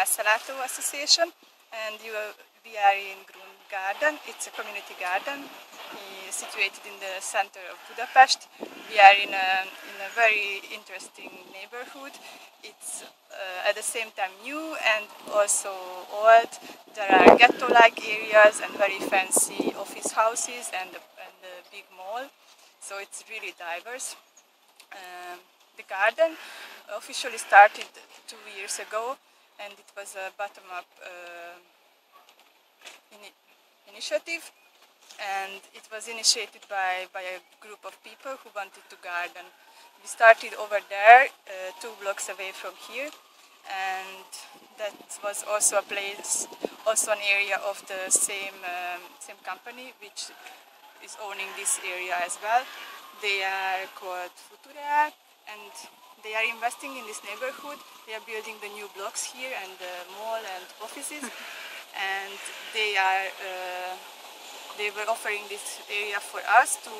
Messzelátó Association, and we are in Grundkert. It's a community garden situated in the center of Budapest. We are in a very interesting neighborhood. It's at the same time new and also old. There are ghetto-like areas and very fancy office houses and a big mall. So it's really diverse. The garden officially started 2 years ago, and it was a bottom-up initiative, and it was initiated by a group of people who wanted to garden. We started over there, 2 blocks away from here, and that was also a place, also an area of the same company which is owning this area as well. They are called Futura, and they are investing in this neighborhood. They are building the new blocks here and the mall and offices, and they were offering this area for us to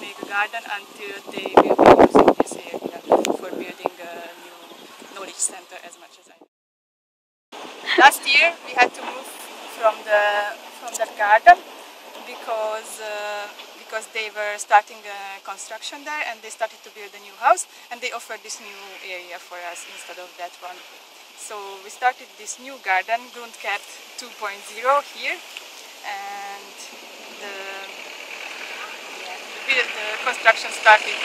make a garden until they will be using this area for building a new knowledge center, as much as I know. Last year we had to move from that garden because they were starting construction there, and they started to build a new house, and they offered this new area for us instead of that one. So we started this new garden, Grundkert 2.0 here, and the construction started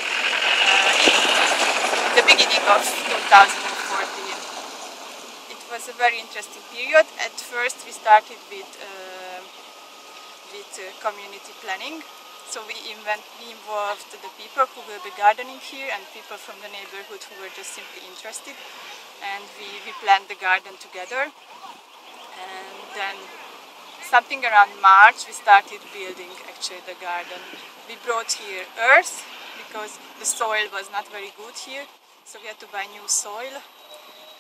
in the beginning of 2014. It was a very interesting period. At first we started with community planning. So we involved the people who will be gardening here and people from the neighborhood who were just simply interested. And we planned the garden together. And then something around March we started building actually the garden. We brought here earth because the soil was not very good here. So we had to buy new soil.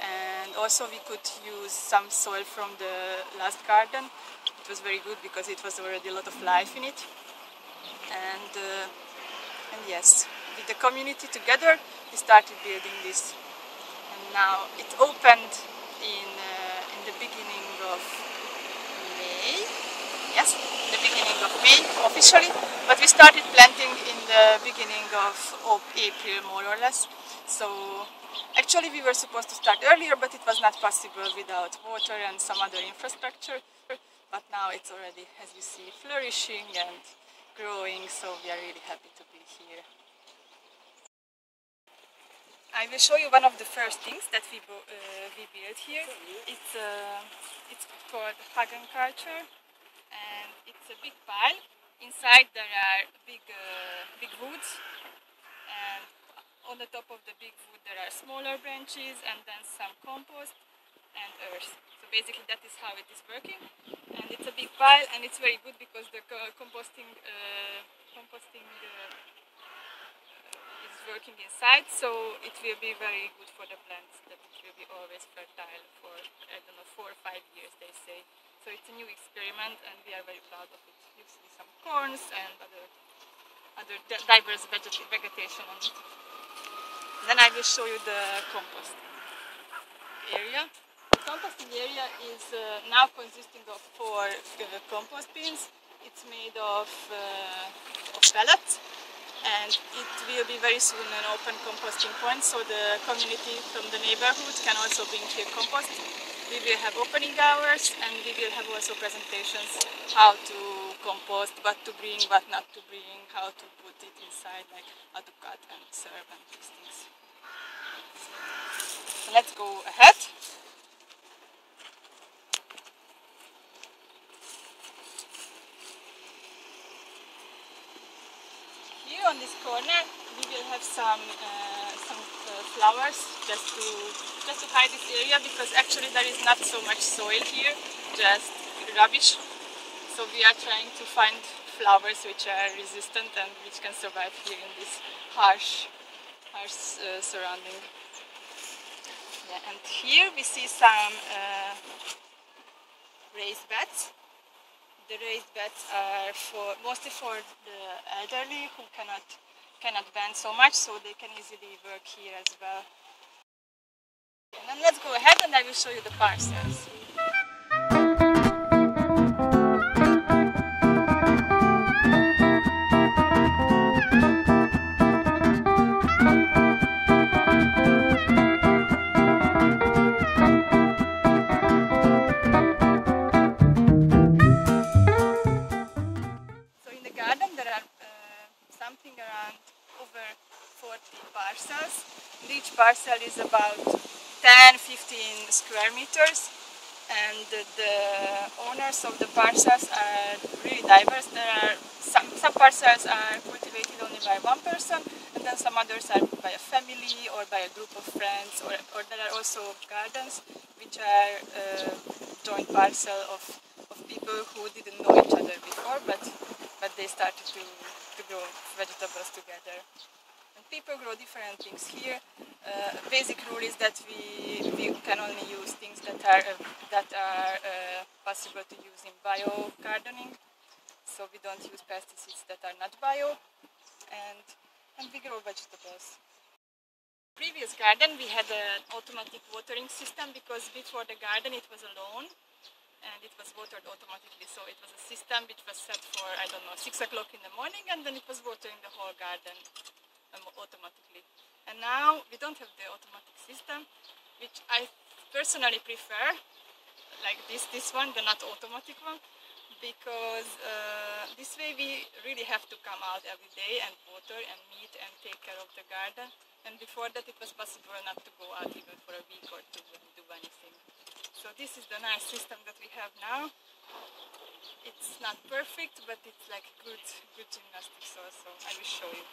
And also we could use some soil from the last garden. It was very good because it was already a lot of life in it. And yes, with the community together we started building this. And now it opened in the beginning of May. Yes, in the beginning of May officially, but we started planting in the beginning of April, more or less. So actually we were supposed to start earlier, but it was not possible without water and some other infrastructure. But now it's already, as you see, flourishing and growing, so we are really happy to be here. I will show you one of the first things that we built here. It's called Grundkert, and it's a big pile. Inside there are big woods, and on the top of the big wood there are smaller branches, and then some compost and earth. So basically that is how it is working, and it's a big pile, and it's very good because the composting is working inside, so it will be very good for the plants, that it will be always fertile for, I don't know, 4 or 5 years they say. So it's a new experiment and we are very proud of it. You see some corns and other diverse vegetation on it. Then I will show you the composting area. The composting area is now consisting of 4 compost bins. It's made of pellets, and it will be very soon an open composting point, so the community from the neighborhood can also bring here compost. We will have opening hours, and we will have also presentations how to compost, what to bring, what not to bring, how to put it inside, like how to cut and serve and these things. So let's go ahead. Here on this corner we will have some flowers just to hide this area, because actually there is not so much soil here, just rubbish. So we are trying to find flowers which are resistant and which can survive here in this harsh surrounding. Yeah, and here we see some raised beds. The raised beds are mostly for the elderly who cannot bend so much, so they can easily work here as well. And then let's go ahead and I will show you the parcels. So in the garden there are something around over 40 parcels. And each parcel is about 10-15 square meters, and the owners of the parcels are really diverse. There are some parcels are cultivated only by one person, and then some others are by a family or by a group of friends, or there are also gardens which are joint parcel of people who didn't know each other before, but they started to grow vegetables together. And people grow different things here. Basic rule is that we can only use things that are possible to use in bio gardening. So we don't use pesticides that are not bio, and we grow vegetables. Previous garden we had an automatic watering system, because before the garden it was alone and it was watered automatically. So it was a system which was set for, I don't know, 6 o'clock in the morning, and then it was watering the whole garden automatically. And now we don't have the automatic system, which I personally prefer, like this one, the not automatic one, because this way we really have to come out every day and water and meet and take care of the garden. And before that it was possible not to go out even for a week or two and do anything. So this is the nice system that we have now. It's not perfect, but it's like good gymnastics also. I will show you.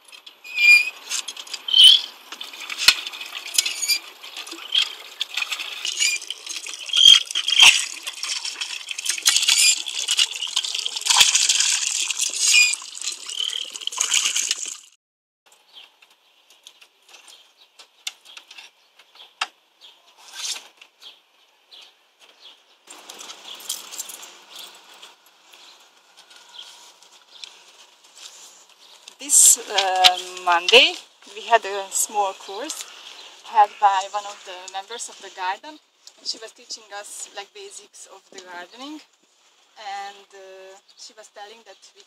This Monday we had a small course held by one of the members of the garden, and she was teaching us like basics of the gardening, and she was telling that we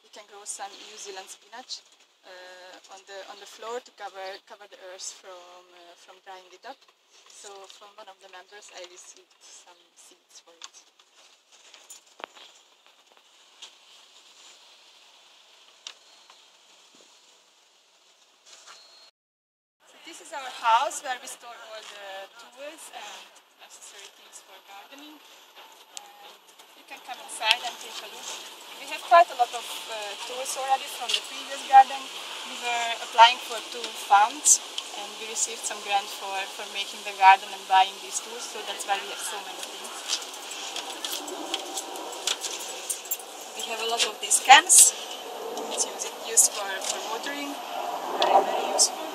can grow some New Zealand spinach on the floor to cover the earth from drying it up. So from one of the members I received some seeds for it. This is our house where we store all the tools and necessary things for gardening. And you can come inside and take a look. We have quite a lot of tools already from the previous garden. We were applying for 2 funds and we received some grant for making the garden and buying these tools, so that's why we have so many things. We have a lot of these cans. It's used for watering, very useful.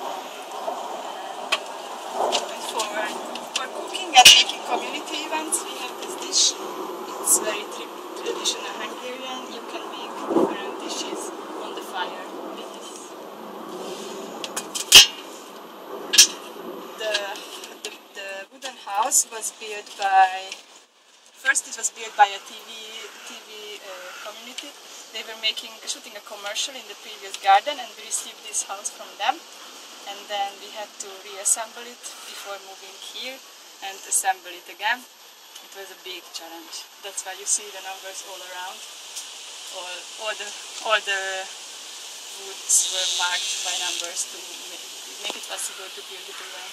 For cooking and making community events, we have this dish. It's very traditional Hungarian. You can make different dishes on the fire with this. The wooden house was built by, first it was built by a TV community. They were shooting a commercial in the previous garden, and we received this house from them. And then we had to reassemble it before moving here and assemble it again. It was a big challenge. That's why you see the numbers all around. All the woods were marked by numbers to make it possible to build it again.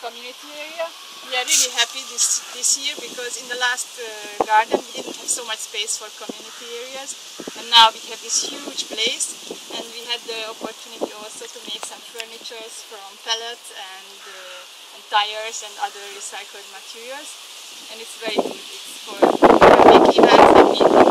Community area. We are really happy this year, because in the last garden we didn't have so much space for community areas, and now we have this huge place, and we had the opportunity also to make some furniture from pellets and tires and other recycled materials, and it's very good. It's for big events and